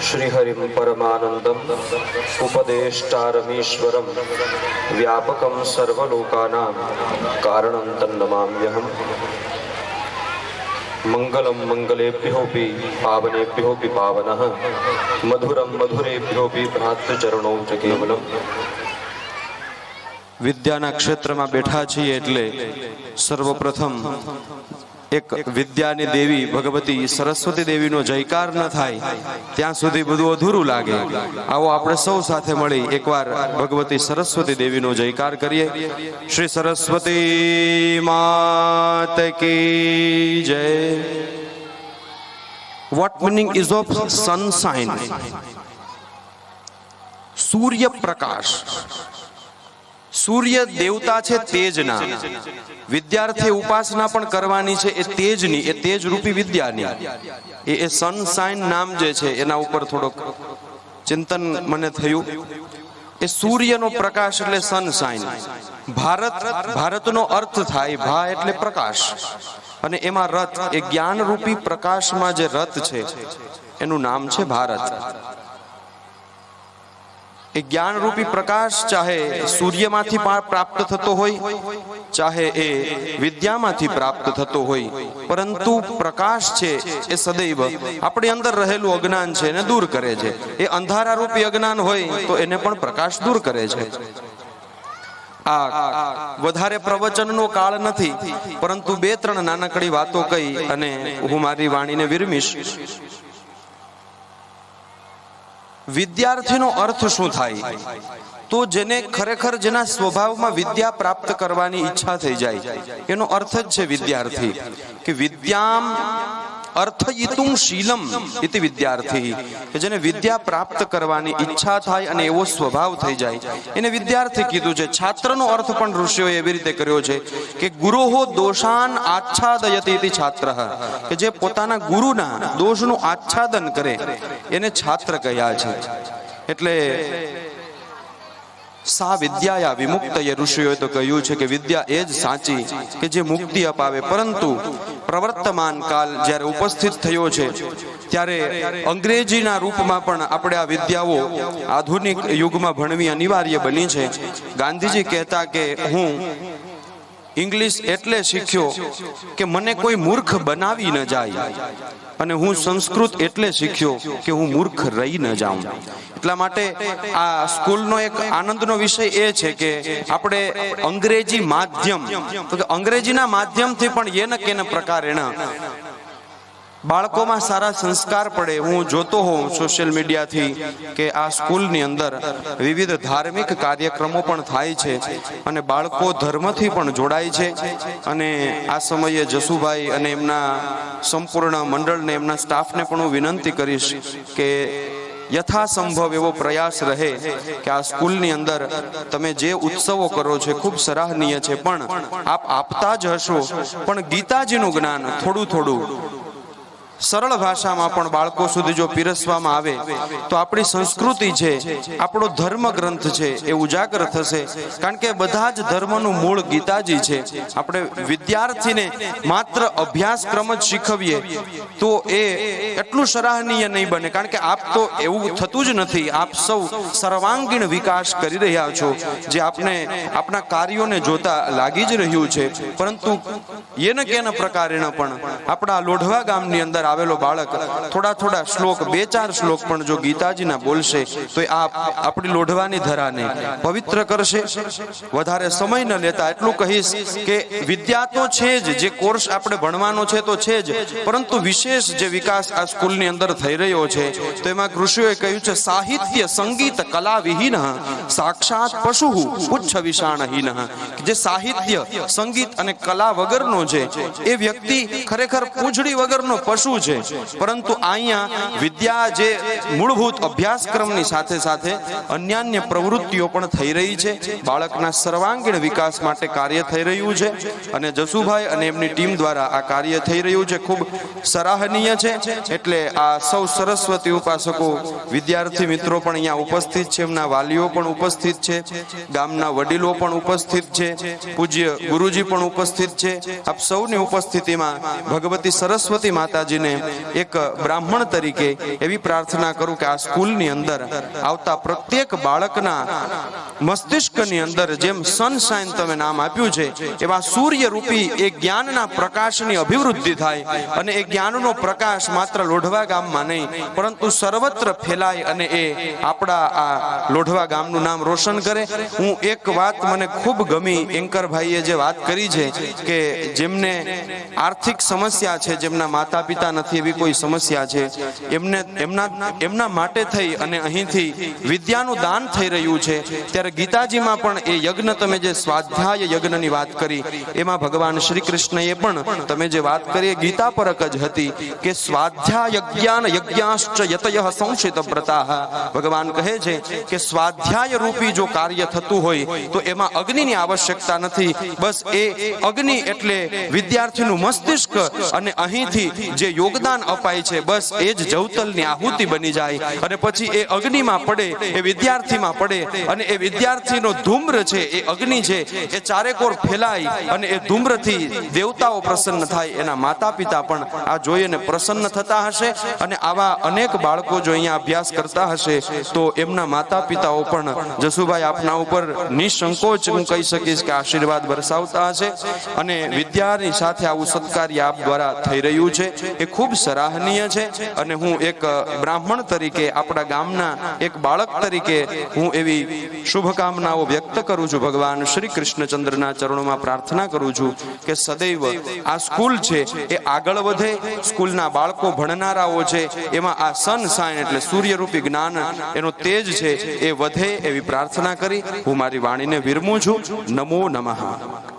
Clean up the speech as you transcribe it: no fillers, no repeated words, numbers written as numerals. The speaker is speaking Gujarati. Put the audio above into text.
श्रीहरिं परमानन्दम् उपदेष्टारमीश्वरं व्यापकं सर्वलोकानां कारणं तन्नमाम्यहम्। मंगलम मंगलेभ्योऽपि पावनेभ्योऽपि पावनः मधुरम मधुरेभ्योऽपि भ्रातृचरणौ च केवलम्। વિદ્યાના ક્ષેત્રમાં બેઠા છીએ એટલે સર્વપ્રથમ એક વિદ્યાની દેવી ભગવતી સરસ્વતી દેવીનો જયકાર ન થાય ત્યાં સુધી બધું અધૂરું લાગે। આવો આપણે સૌ સાથે મળી એકવાર ભગવતી સરસ્વતી દેવીનો જયકાર કરીએ। શ્રી સરસ્વતી માત કી જય। What meaning is of sunshine? સૂર્ય પ્રકાશ। સૂર્ય દેવતા છે તેજના, વિદ્યાર્થી ઉપાસના પણ કરવાની છે એ તેજની, એ તેજ રૂપી વિદ્યાની। એ સનશાઇન નામ જે છે એના ઉપર થોડોક ચિંતન મને થયું। એ સૂર્યનો પ્રકાશ એટલે સનશાઇન। ભારતનો અર્થ થાય ભા એટલે પ્રકાશ, અને એમાં રથ, એ જ્ઞાન રૂપી પ્રકાશમાં જે રથ છે એનું નામ છે ભારત। એ જ્ઞાન રૂપી પ્રકાશ ચાહે સૂર્યમાંથી પ્રાપ્ત થતો હોય, ચાહે એ વિદ્યામાંથી પ્રાપ્ત થતો હોય, પરંતુ પ્રકાશ છે એ સદૈવ આપણી અંદર રહેલું અજ્ઞાન છે એને દૂર કરે છે। એ અંધારા રૂપી અજ્ઞાન હોય તો એને પણ પ્રકાશ દૂર કરે છે। આ વધારે પ્રવચનનો કાળ નથી, પરંતુ 2-3 નાનકડી વાતો કહી અને હું મારી વાણીને વિરમીશ। વિદ્યાર્થીનો અર્થ શું થાય? તો જેને ખરેખર જેના સ્વભાવમાં વિદ્યા પ્રાપ્ત કરવાની ઈચ્છા થઈ જાય એનો અર્થ જ છે વિદ્યાર્થી। કે વિદ્યામ અર્થયિતુમ શીલમ ઇતિ વિદ્યાર્થી, કે જેને વિદ્યા પ્રાપ્ત કરવાની ઈચ્છા થાય અને એવો સ્વભાવ થઈ જાય એને વિદ્યાર્થી કીધું છે। છાત્રનો અર્થ પણ ઋષિઓએ એવી રીતે કર્યો છે કે ગુરોહો દોષાન આચ્છાદયતિ ઇતિ છાત્રઃ, કે જે પોતાના ગુરુના દોષનું આચ્છાદન કરે એને છાત્ર કહ્યા છે। એટલે સા વિદ્યાયા વિમુક્તયે, ઋષિઓએ તો કહ્યું છે કે વિદ્યા એ જ સાચી કે જે મુક્તિ અપાવે। પરંતુ પ્રવર્તમાન કાલ જ્યારે ઉપસ્થિત થયો છે ત્યારે અંગ્રેજીના રૂપમાં પણ આપણે આ વિદ્યાઓ આધુનિક યુગમાં ભણવી અનિવાર્ય બની છે। ગાંધીજી કહેતા કે હું ઇંગ્લિશ એટલે શીખ્યો કે મને કોઈ મૂર્ખ બનાવી ન જાય, અને હું સંસ્કૃત એટલે શીખ્યો કે હું મૂર્ખ રહી ન જાઉં। એટલા માટે આ સ્કૂલનો એક આનંદનો વિષય એ છે કે આપણે અંગ્રેજી માધ્યમ, તો કે અંગ્રેજીના માધ્યમથી પણ એન કેન પ્રકાર એના બાળકોમાં સારા સંસ્કાર પડે। હું જોતો હોઉં સોશિયલ મીડિયાથી કે આ સ્કૂલની અંદર વિવિધ ધાર્મિક કાર્યક્રમો પણ થાય છે અને બાળકો ધર્મથી પણ જોડાય છે। અને આ સમયે જસુભાઈ અને એમના સંપૂર્ણ મંડળને, એમના સ્ટાફને પણ હું વિનંતી કરીશ કે યથાસંભવ એવો પ્રયાસ રહે કે આ સ્કૂલની અંદર તમે જે ઉત્સવો કરો છો ખૂબ સરાહનીય છે, પણ આપ આપતા જ હશો પણ ગીતાજીનું જ્ઞાન થોડું થોડું સરળ ભાષામાં પણ બાળકો સુધી જો પીરસવામાં આવે તો આપણી સંસ્કૃતિ છે, આપણો ધર્મ ગ્રંથ છે એ ઉજાગર થશે। કારણ કે બધા જ ધર્મનું મૂળ ગીતાજી છે। આપણે વિદ્યાર્થીને માત્ર અભ્યાસક્રમ જ શીખવીએ તો એ એટલું સરાહનીય નહીં બને, કારણ કે આપ તો એવું થતું જ નથી। આપ સૌ સર્વાંગીણ વિકાસ કરી રહ્યા છો જે આપને આપણા કાર્યોને જોતા લાગી જ રહ્યું છે। પરંતુ એન કેન પ્રકારે પણ આપણા લોઢવા ગામની અંદર આવેલો બાળક થોડા શ્લોક, 2-4 શ્લોક પણ જો ગીતાજીના બોલશે તો આ આપણી લોઢવાની ધરાને પવિત્ર કરશે। વધારે સમય ન લેતા એટલું કહીશ કે વિદ્યા તો છે જ, જે કોર્સ આપણે ભણવાનો છે તો છે જ, પરંતુ વિશેષ જે વિકાસ આ સ્કૂલની અંદર થઈ રહ્યો છે તો એમાં ઋષિઓએ કહ્યું છે સાહિત્ય સંગીત કલા વિહીન સાક્ષાત પશુ પુચ્છ વિષાણહીન, જે સાહિત્ય સંગીત અને કલા વગરનો છે એ વ્યક્તિ ખરેખર પૂંછડી વગરનો પશુ છે। પરંતુ અહીંયા વિદ્યા જે મૂળભૂત અભ્યાસક્રમની સાથે સાથે અન્યાન્ય પ્રવૃત્તિઓ પણ થઈ રહી છે, બાળકના સર્વાંગીણ વિકાસ માટે કાર્ય થઈ રહ્યું છે અને જસુભાઈ અને એમની ટીમ દ્વારા આ કાર્ય થઈ રહ્યું છે, ખૂબ સરાહનીય છે। એટલે આ સૌ સરસ્વતી ઉપાસકો, વિદ્યાર્થી મિત્રો પણ અહીંયા ઉપસ્થિત છે, એમના વાલીઓ પણ ઉપસ્થિત છે, ગામના વડીલો પણ ઉપસ્થિત છે, પૂજ્ય ગુરુજી પણ ઉપસ્થિત છે। આપ સૌની ઉપસ્થિતિમાં ભગવતી સરસ્વતી માતાજીને માતાજીને એક બ્રાહ્મણ તરીકે એવી પ્રાર્થના કરું કે આ સ્કૂલની અંદર આવતા પ્રત્યેક બાળકના મસ્તિષ્કની અંદર જેમ સનશાઇન તમે નામ આપ્યું છે એવા સૂર્ય રૂપી એ જ્ઞાનના પ્રકાશની અભિવૃદ્ધિ થાય અને એ જ્ઞાનનો પ્રકાશ માત્ર લોઢવા ગામમાં નહીં પરંતુ સર્વત્ર ફેલાય અને એ આપણા આ લોઢવા ગામનું નામ રોશન કરે. હું એક વાત મને ખૂબ ગમી, એન્કર ભાઈએ જે વાત કરી છે કે જેમને આર્થિક સમસ્યા છે, જેમના માતા પિતા નથી એવી કોઈ સમસ્યા છે, એમના માટે થઈ અને અહીંથી વિદ્યાનું દાન થઈ રહ્યું છે. ત્યારે ગીતાજીમાં પણ એ યજ્ઞ તમે જે સ્વાધ્યાય યજ્ઞની વાત કરી એમાં ભગવાન શ્રી કૃષ્ણએ પણ તમે જે વાત કરી ગીતા પરક જ હતી કે સ્વાધ્યાય જ્ઞાન યજ્ઞાશ્ચ યતયઃ સંશિત વ્રતાઃ. ભગવાન કહે છે કે સ્વાધ્યાય રૂપી જો કાર્ય થતું હોય તો એમાં અગ્નિની આવશ્યકતા નથી. બસ એ અગ્નિ એટલે વિદ્યાર્થીનું મસ્તિષ્ક અને અહીંથી જે યોગદાન અપાય છે બસ એ જ જવતલની આહુતિ બની જાય અને પછી એ અગ્નિમાં પડે, એ વિદ્યાર્થીમાં પડે અને એ વિદ્યાર્થીનો ધૂમ્ર છે, એ અગ્નિ છે, એ ચારેકોર ફેલાય અને એ ધૂમ્રથી દેવતાઓ પ્રસન્ન થાય. એના માતા પિતા પણ આ જોઈને પ્રસન્ન થતા હશે અને આવા અનેક બાળકો જો અહીંયા અભ્યાસ કરતા હશે તો એમના માતા પિતાઓ પણ જસુભાઈ આપના ઉપર નિસંકોચ હું કહી શકીશ કે આશીર્વાદ વરસાવતા હશે. અને વિદ્યાની સાથે આવું સત્કાર્ય આપ દ્વારા થઈ રહ્યું છે એ ખૂબ સરાહનીય છે. અને હું એક બ્રાહ્મણ તરીકે આપણા ગામના એક બાળક તરીકે હું એવી શુભકામનાઓ વ્યક્ત કરું છું. ભગવાન શ્રી કૃષ્ણચંદ્રના ચરણોમાં પ્રાર્થના કરું છું કે સદૈવ આ સ્કૂલ છે એ આગળ વધે, સ્કૂલના બાળકો ભણનારાઓ છે એમાં આ સનશાઇન એટલે સૂર્યરૂપી જ્ઞાન એનો તેજ છે એ વધે એવી પ્રાર્થના કરી હું મારી વાણીને વિરમું છું. નમો નમઃ.